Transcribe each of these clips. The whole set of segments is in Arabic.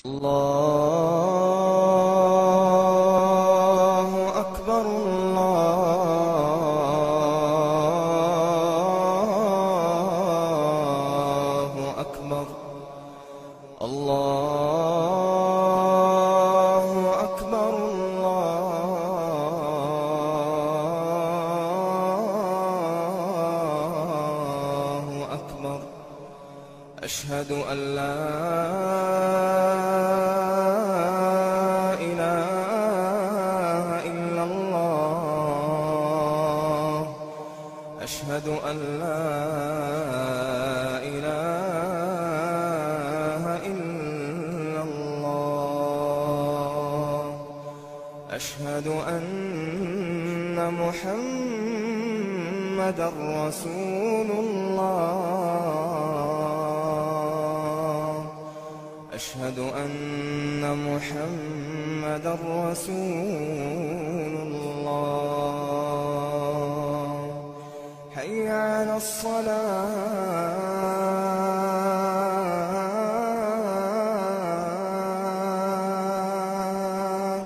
الله أكبر الله أكبر الله أكبر الله أكبر. أشهد أن لا إله إلا الله. أشهد أن لا إله إلا الله. أشهد أن محمدًا رسول الله. أشهد أن محمدًا رسول الله. حي على الصلاة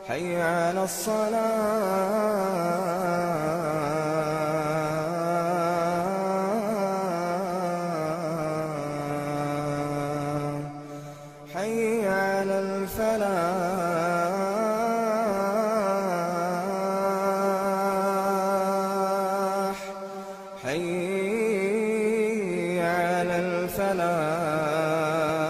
حي على الصلاة حي على الفلاح حي على الفلاح.